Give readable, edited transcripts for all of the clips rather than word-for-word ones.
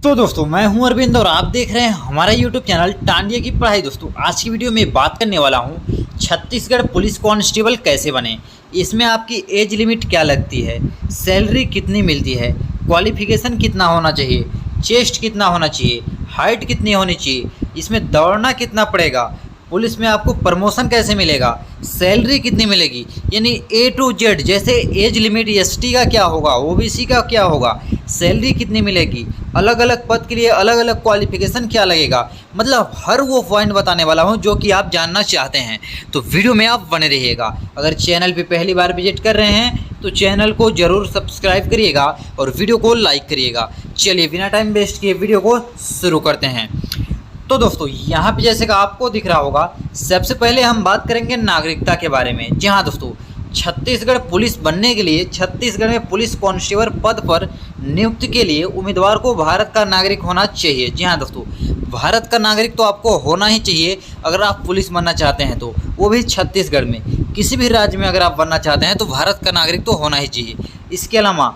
तो दोस्तों मैं हूं अरविंद और आप देख रहे हैं हमारा यूट्यूब चैनल टांडिया की पढ़ाई। दोस्तों आज की वीडियो में बात करने वाला हूं छत्तीसगढ़ पुलिस कांस्टेबल कैसे बने। इसमें आपकी एज लिमिट क्या लगती है, सैलरी कितनी मिलती है, क्वालिफिकेशन कितना होना चाहिए, चेस्ट कितना होना चाहिए, हाइट कितनी होनी चाहिए, इसमें दौड़ना कितना पड़ेगा, पुलिस में आपको प्रमोशन कैसे मिलेगा, सैलरी कितनी मिलेगी, यानी ए टू जेड। जैसे एज लिमिट एसटी का क्या होगा, ओबीसी का क्या होगा, सैलरी कितनी मिलेगी, अलग अलग पद के लिए अलग अलग क्वालिफिकेशन क्या लगेगा, मतलब हर वो पॉइंट बताने वाला हूँ जो कि आप जानना चाहते हैं। तो वीडियो में आप बने रहिएगा। अगर चैनल पे पहली बार विजिट कर रहे हैं तो चैनल को ज़रूर सब्सक्राइब करिएगा और वीडियो को लाइक करिएगा। चलिए बिना टाइम वेस्ट किए वीडियो को शुरू करते हैं। तो दोस्तों यहाँ पे जैसे कि आपको दिख रहा होगा, सबसे पहले हम बात करेंगे नागरिकता के बारे में। जी हाँ दोस्तों, छत्तीसगढ़ पुलिस बनने के लिए छत्तीसगढ़ में पुलिस कांस्टेबल पद पर नियुक्ति के लिए उम्मीदवार को भारत का नागरिक होना चाहिए। जी हाँ दोस्तों, भारत का नागरिक तो आपको होना ही चाहिए अगर आप पुलिस बनना चाहते हैं, तो वो भी छत्तीसगढ़ में। किसी भी राज्य में अगर आप बनना चाहते हैं तो भारत का नागरिक तो होना ही चाहिए। इसके अलावा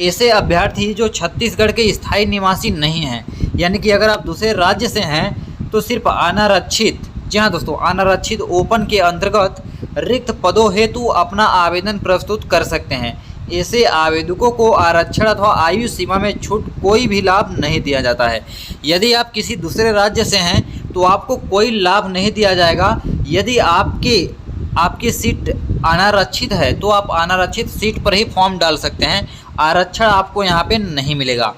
ऐसे अभ्यर्थी जो छत्तीसगढ़ के स्थायी निवासी नहीं हैं, यानी कि अगर आप दूसरे राज्य से हैं तो सिर्फ अनारक्षित, जी हाँ दोस्तों, अनारक्षित ओपन के अंतर्गत रिक्त पदों हेतु अपना आवेदन प्रस्तुत कर सकते हैं। ऐसे आवेदकों को आरक्षण अथवा आयु सीमा में छूट कोई भी लाभ नहीं दिया जाता है। यदि आप किसी दूसरे राज्य से हैं तो आपको कोई लाभ नहीं दिया जाएगा। यदि आपकी सीट अनारक्षित है तो आप अनारक्षित सीट पर ही फॉर्म डाल सकते हैं, आरक्षण आपको यहाँ पे नहीं मिलेगा।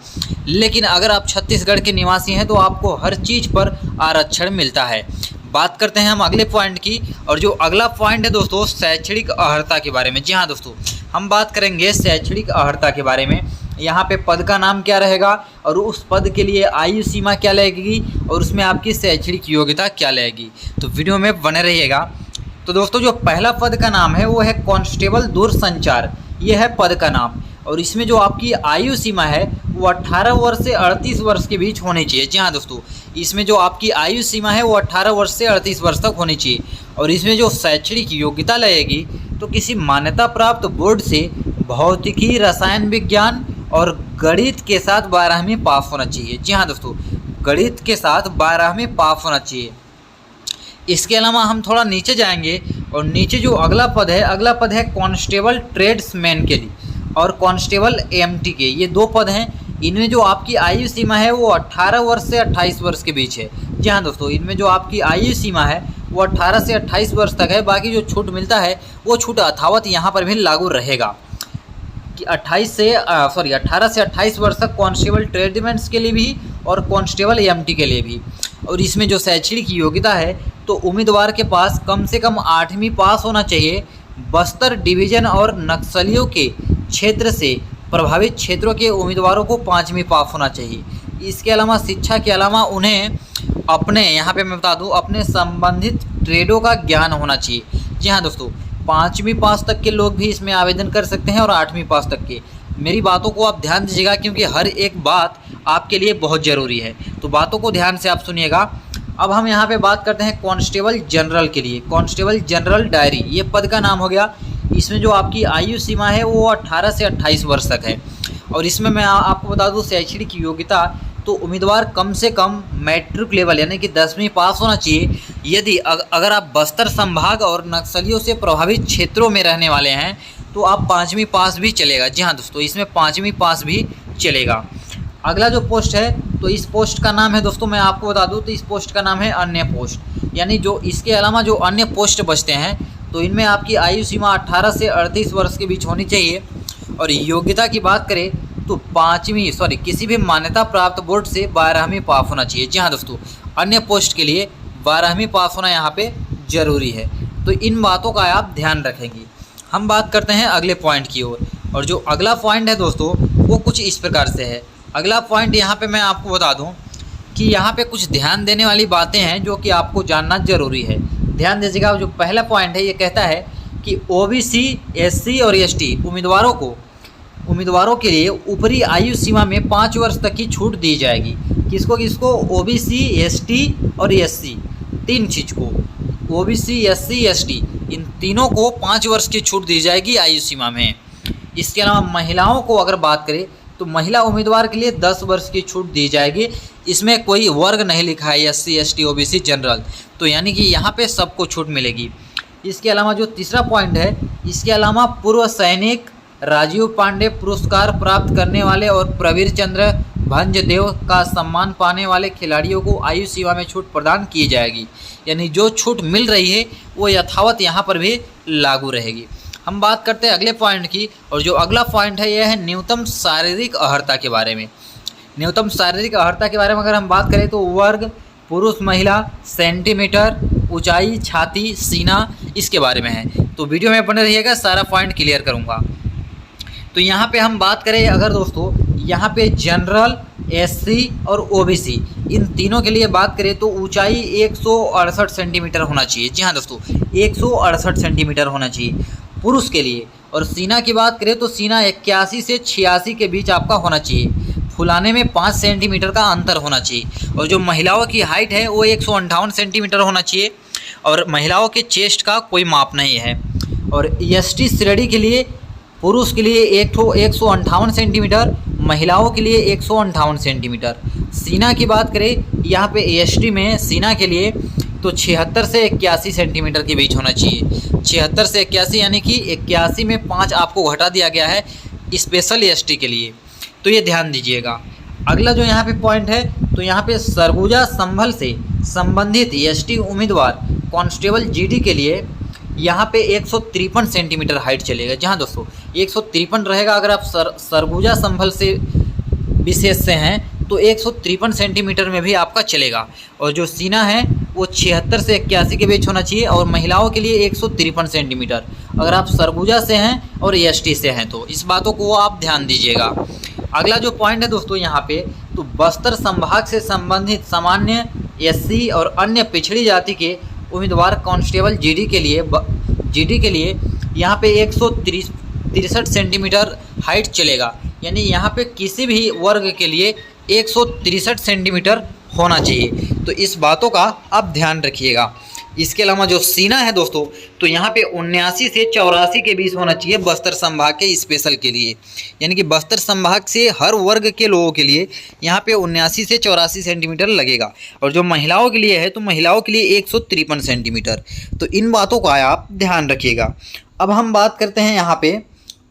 लेकिन अगर आप छत्तीसगढ़ के निवासी हैं तो आपको हर चीज़ पर आरक्षण मिलता है। बात करते हैं हम अगले पॉइंट की, और जो अगला पॉइंट है दोस्तों शैक्षणिक अर्हता के बारे में। जी हाँ दोस्तों, हम बात करेंगे शैक्षणिक अर्हता के बारे में। यहाँ पे पद का नाम क्या रहेगा और उस पद के लिए आयु सीमा क्या लगेगी और उसमें आपकी शैक्षणिक योग्यता क्या लगेगी, तो वीडियो में बने रहिएगा। तो दोस्तों जो पहला पद का नाम है वो है कांस्टेबल दूरसंचार, ये है पद का नाम। और इसमें जो आपकी आयु सीमा है वो 18 वर्ष से 38 वर्ष के बीच होनी चाहिए। जी हाँ दोस्तों, इसमें जो आपकी आयु सीमा है वो 18 वर्ष से 38 वर्ष तक होनी चाहिए। और इसमें जो शैक्षणिक योग्यता लगेगी तो किसी मान्यता प्राप्त बोर्ड से भौतिकी, रसायन विज्ञान और गणित के साथ 12वीं पास होना चाहिए। जी हाँ दोस्तों, गणित के साथ 12वीं पास होना चाहिए। इसके अलावा हम थोड़ा नीचे जाएंगे और नीचे जो अगला पद है कांस्टेबल ट्रेड्समैन के लिए और कांस्टेबल एमटी के, ये दो पद हैं। इनमें जो आपकी आयु सीमा है वो 18 वर्ष से 28 वर्ष के बीच है। जी हाँ दोस्तों, इनमें जो आपकी आयु सीमा है वो 18 से 28 वर्ष तक है। बाकी जो छूट मिलता है वो छूट यथावत यहाँ पर भी लागू रहेगा कि 18 से 28 वर्ष तक कांस्टेबल ट्रेडमैन के लिए भी और कांस्टेबल एमटी के लिए भी। और इसमें जो शैक्षणिक योग्यता है तो उम्मीदवार के पास कम से कम 8वीं पास होना चाहिए। बस्तर डिवीज़न और नक्सलियों के क्षेत्र से प्रभावित क्षेत्रों के उम्मीदवारों को 5वीं पास होना चाहिए। इसके अलावा शिक्षा के अलावा उन्हें अपने, यहाँ पे मैं बता दूँ, अपने संबंधित ट्रेडों का ज्ञान होना चाहिए। जी हाँ दोस्तों, 5वीं पास तक के लोग भी इसमें आवेदन कर सकते हैं और 8वीं पास तक के। मेरी बातों को आप ध्यान दीजिएगा क्योंकि हर एक बात आपके लिए बहुत ज़रूरी है, तो बातों को ध्यान से आप सुनिएगा। अब हम यहाँ पे बात करते हैं कांस्टेबल जनरल के लिए। कांस्टेबल जनरल डायरी, ये पद का नाम हो गया। इसमें जो आपकी आयु सीमा है वो 18 से 28 वर्ष तक है। और इसमें मैं आपको बता दूँ शैक्षणिक योग्यता, तो उम्मीदवार कम से कम मैट्रिक लेवल यानी कि 10वीं पास होना चाहिए। यदि अगर आप बस्तर संभाग और नक्सलियों से प्रभावित क्षेत्रों में रहने वाले हैं तो आप 5वीं पास भी चलेगा। जी हाँ दोस्तों, इसमें 5वीं पास भी चलेगा। अगला जो पोस्ट है तो इस पोस्ट का नाम है दोस्तों, मैं आपको बता दूं तो इस पोस्ट का नाम है अन्य पोस्ट, यानी जो इसके अलावा जो अन्य पोस्ट बचते हैं तो इनमें आपकी आयु सीमा 18 से 38 वर्ष के बीच होनी चाहिए। और योग्यता की बात करें तो किसी भी मान्यता प्राप्त बोर्ड से 12वीं पास होना चाहिए। जी हाँ दोस्तों, अन्य पोस्ट के लिए 12वीं पास होना यहाँ पे ज़रूरी है। तो इन बातों का आप ध्यान रखेंगे। हम बात करते हैं अगले पॉइंट की ओर, और जो अगला पॉइंट है दोस्तों वो कुछ इस प्रकार से है। अगला पॉइंट यहाँ पे मैं आपको बता दूँ कि यहाँ पे कुछ ध्यान देने वाली बातें हैं जो कि आपको जानना ज़रूरी है। ध्यान दीजिएगा। जो पहला पॉइंट है ये कहता है कि ओबीसी, एससी और एसटी उम्मीदवारों के लिए ऊपरी आयु सीमा में 5 वर्ष तक की छूट दी जाएगी। किसको? ओबीसी, एसटी और एससी, तीन चीज़ को, ओबीसी, एससी, एसटी, इन तीनों को 5 वर्ष की छूट दी जाएगी आयु सीमा में। इसके अलावा महिलाओं को अगर बात करें तो महिला उम्मीदवार के लिए 10 वर्ष की छूट दी जाएगी। इसमें कोई वर्ग नहीं लिखा है, SC ST OBC जनरल, तो यानी कि यहाँ पे सबको छूट मिलेगी। इसके अलावा जो तीसरा पॉइंट है, इसके अलावा पूर्व सैनिक, राजीव पांडे पुरस्कार प्राप्त करने वाले और प्रवीर चंद्र भंजदेव का सम्मान पाने वाले खिलाड़ियों को आयु सीमा में छूट प्रदान की जाएगी। यानी जो छूट मिल रही है वो यथावत यहाँ पर भी लागू रहेगी। हम बात करते हैं अगले पॉइंट की, और जो अगला पॉइंट है यह है न्यूनतम शारीरिक अर्हता के बारे में। न्यूनतम शारीरिक अर्हता के बारे में अगर हम बात करें तो वर्ग, पुरुष महिला, सेंटीमीटर, ऊंचाई, छाती, सीना, इसके बारे में है। तो वीडियो में बने रहिएगा, सारा पॉइंट क्लियर करूँगा। तो यहाँ पे हम बात करें अगर दोस्तों, यहाँ पे जनरल, SC और OBC इन तीनों के लिए बात करें तो ऊंचाई 168 सेंटीमीटर होना चाहिए। जी हाँ दोस्तों, 168 सेंटीमीटर होना चाहिए पुरुष के लिए। और सीना की बात करें तो सीना 81 से 86 के बीच आपका होना चाहिए। फुलाने में 5 सेंटीमीटर का अंतर होना चाहिए। और जो महिलाओं की हाइट है वो 158 सेंटीमीटर होना चाहिए। और महिलाओं के चेस्ट का कोई माप नहीं है। और ST श्रेणी के लिए पुरुष के लिए 158 सेंटीमीटर, महिलाओं के लिए 158 सेंटीमीटर। सीना की बात करें यहाँ पे ST में सीना के लिए तो 76 से 81 सेंटीमीटर के बीच होना चाहिए। 76 से 81 यानी कि 81 में 5 आपको घटा दिया गया है स्पेशल ST के लिए, तो ये ध्यान दीजिएगा। अगला जो यहाँ पे पॉइंट है, तो यहाँ पे सरगुजा संभल से संबंधित ST उम्मीदवार कांस्टेबल GD के लिए यहाँ पे 153 सेंटीमीटर हाइट चलेगा। जहाँ दोस्तों 153 रहेगा, अगर आप सरगुजा संभल से विशेष से हैं तो 153 सेंटीमीटर में भी आपका चलेगा। और जो सीना है वो 76 से 81 के बीच होना चाहिए। और महिलाओं के लिए 153 सेंटीमीटर अगर आप सरगुजा से हैं और ST से हैं, तो इस बातों को आप ध्यान दीजिएगा। अगला जो पॉइंट है दोस्तों यहाँ पे, तो बस्तर संभाग से संबंधित सामान्य, SC और अन्य पिछड़ी जाति के उम्मीदवार कांस्टेबल GD के लिए यहाँ पे 163 सेंटीमीटर हाइट चलेगा। यानी यहाँ पे किसी भी वर्ग के लिए 163 सेंटीमीटर होना चाहिए। तो इस बातों का आप ध्यान रखिएगा। इसके अलावा जो सीना है दोस्तों, तो यहाँ पे 79 से 84 के बीच होना चाहिए बस्तर संभाग के स्पेशल के लिए। यानी कि बस्तर संभाग से हर वर्ग के लोगों के लिए यहाँ पे 79 से 84 सेंटीमीटर लगेगा। और जो महिलाओं के लिए है तो महिलाओं के लिए 153 सेंटीमीटर। तो इन बातों का आप ध्यान रखिएगा। अब हम बात करते हैं यहाँ पे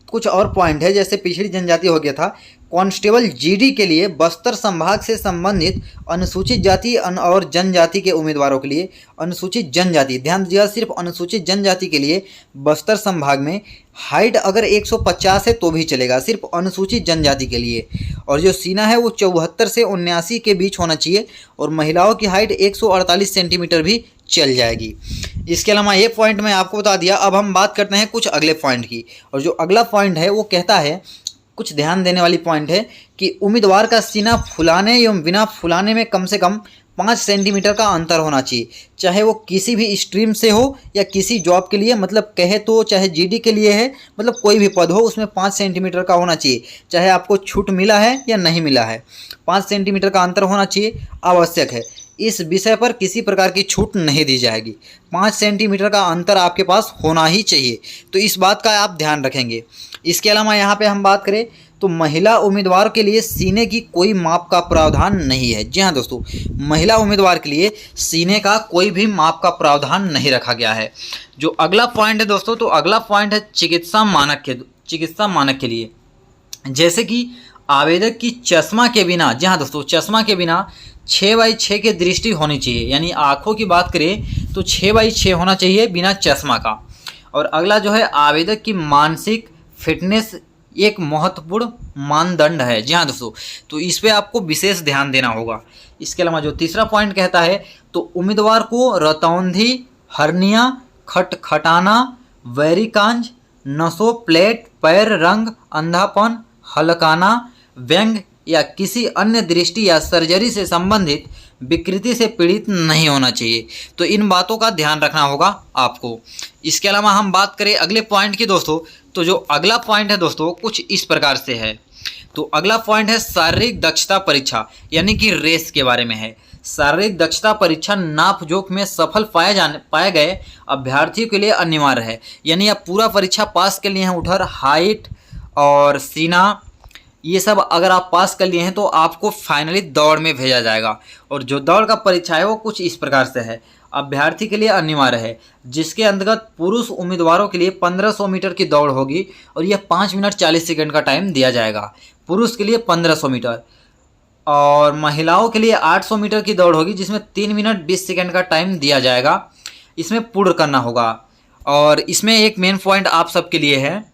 कुछ और पॉइंट है, जैसे पिछड़ी जनजाति हो गया था। कांस्टेबल GD के लिए बस्तर संभाग से संबंधित अनुसूचित जाति और जनजाति के उम्मीदवारों के लिए अनुसूचित जनजाति, ध्यान दीजिएगा, सिर्फ अनुसूचित जनजाति के लिए बस्तर संभाग में हाइट अगर 150 है तो भी चलेगा, सिर्फ अनुसूचित जनजाति के लिए। और जो सीना है वो 74 से 79 के बीच होना चाहिए। और महिलाओं की हाइट 148 सेंटीमीटर भी चल जाएगी। इसके अलावा ये पॉइंट मैं आपको बता दिया। अब हम बात करते हैं कुछ अगले पॉइंट की। और जो अगला पॉइंट है वो कहता है, कुछ ध्यान देने वाली पॉइंट है कि उम्मीदवार का सीना फुलाने एवं बिना फुलाने में कम से कम 5 सेंटीमीटर का अंतर होना चाहिए, चाहे वो किसी भी स्ट्रीम से हो या किसी जॉब के लिए, मतलब कहे तो चाहे GD के लिए है, मतलब कोई भी पद हो उसमें 5 सेंटीमीटर का होना चाहिए। चाहे आपको छूट मिला है या नहीं मिला है, 5 सेंटीमीटर का अंतर होना चाहिए, आवश्यक है। इस विषय पर किसी प्रकार की छूट नहीं दी जाएगी। 5 सेंटीमीटर का अंतर आपके पास होना ही चाहिए। तो इस बात का आप ध्यान रखेंगे। इसके अलावा यहाँ पे हम बात करें तो महिला उम्मीदवार के लिए सीने की कोई माप का प्रावधान नहीं है। जी हाँ दोस्तों, महिला उम्मीदवार के लिए सीने का कोई भी माप का प्रावधान नहीं रखा गया है। जो अगला पॉइंट है दोस्तों, तो अगला पॉइंट है चिकित्सा मानक के लिए, जैसे कि आवेदक की चश्मा के बिना, जी हाँ दोस्तों, चश्मा के बिना 6/6 की दृष्टि होनी चाहिए। यानी आँखों की बात करें तो 6/6 होना चाहिए बिना चश्मा का। और अगला जो है आवेदक की मानसिक फिटनेस एक महत्वपूर्ण मानदंड है। जी हाँ दोस्तों, तो इस पे आपको विशेष ध्यान देना होगा। इसके अलावा जो तीसरा पॉइंट कहता है, तो उम्मीदवार को रतौंधी, हर्निया, खटखटाना, वेरिकांज, नसों, प्लेट, पैर रंग, अंधापन, हलकाना, व्यंग या किसी अन्य दृष्टि या सर्जरी से संबंधित विकृति से पीड़ित नहीं होना चाहिए। तो इन बातों का ध्यान रखना होगा आपको। इसके अलावा हम बात करें अगले पॉइंट की दोस्तों, तो जो अगला पॉइंट है दोस्तों कुछ इस प्रकार से है। तो अगला पॉइंट है शारीरिक दक्षता परीक्षा, यानी कि रेस के बारे में है। शारीरिक दक्षता परीक्षा नाप जोख में सफल पाए गए अभ्यर्थियों के लिए अनिवार्य है। यानी आप पूरा परीक्षा पास के लिए हैं, उधर हाइट और सीना ये सब अगर आप पास कर लिए हैं तो आपको फाइनली दौड़ में भेजा जाएगा। और जो दौड़ का परीक्षा है वो कुछ इस प्रकार से है। अभ्यर्थी के लिए अनिवार्य है, जिसके अंतर्गत पुरुष उम्मीदवारों के लिए 1500 मीटर की दौड़ होगी और यह 5 मिनट 40 सेकंड का टाइम दिया जाएगा। पुरुष के लिए 1500 मीटर और महिलाओं के लिए 800 मीटर की दौड़ होगी, जिसमें 3 मिनट 20 सेकंड का टाइम दिया जाएगा। इसमें पूर्ण करना होगा। और इसमें एक मेन पॉइंट आप सबके लिए है,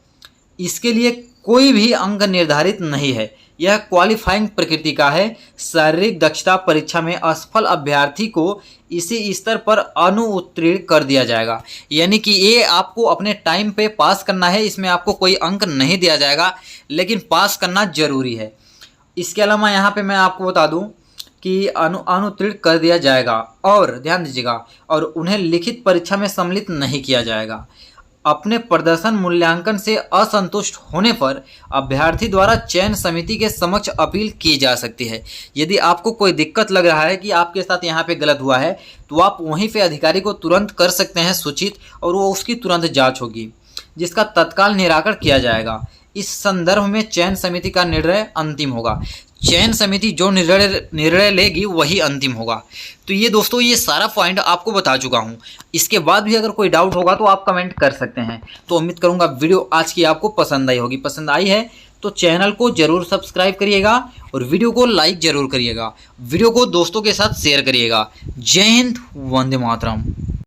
इसके लिए कोई भी अंक निर्धारित नहीं है। यह क्वालिफाइंग प्रकृति का है। शारीरिक दक्षता परीक्षा में असफल अभ्यर्थी को इसी स्तर पर अनुउत्तीर्ण कर दिया जाएगा। यानी कि ये आपको अपने टाइम पे पास करना है, इसमें आपको कोई अंक नहीं दिया जाएगा, लेकिन पास करना जरूरी है। इसके अलावा यहाँ पे मैं आपको बता दूं कि अनुत्तीर्ण कर दिया जाएगा। और ध्यान दीजिएगा, और उन्हें लिखित परीक्षा में सम्मिलित नहीं किया जाएगा। अपने प्रदर्शन मूल्यांकन से असंतुष्ट होने पर अभ्यर्थी द्वारा चयन समिति के समक्ष अपील की जा सकती है। यदि आपको कोई दिक्कत लग रहा है कि आपके साथ यहाँ पे गलत हुआ है, तो आप वहीं पे अधिकारी को तुरंत कर सकते हैं सूचित, और वो उसकी तुरंत जांच होगी, जिसका तत्काल निराकरण किया जाएगा। इस संदर्भ में चयन समिति का निर्णय अंतिम होगा। चयन समिति जो निर्णय लेगी वही अंतिम होगा। तो ये दोस्तों, ये सारा पॉइंट आपको बता चुका हूँ। इसके बाद भी अगर कोई डाउट होगा तो आप कमेंट कर सकते हैं। तो उम्मीद करूँगा वीडियो आज की आपको पसंद आई होगी। पसंद आई है तो चैनल को जरूर सब्सक्राइब करिएगा और वीडियो को लाइक जरूर करिएगा। वीडियो को दोस्तों के साथ शेयर करिएगा। जय हिंद, वंदे मातरम।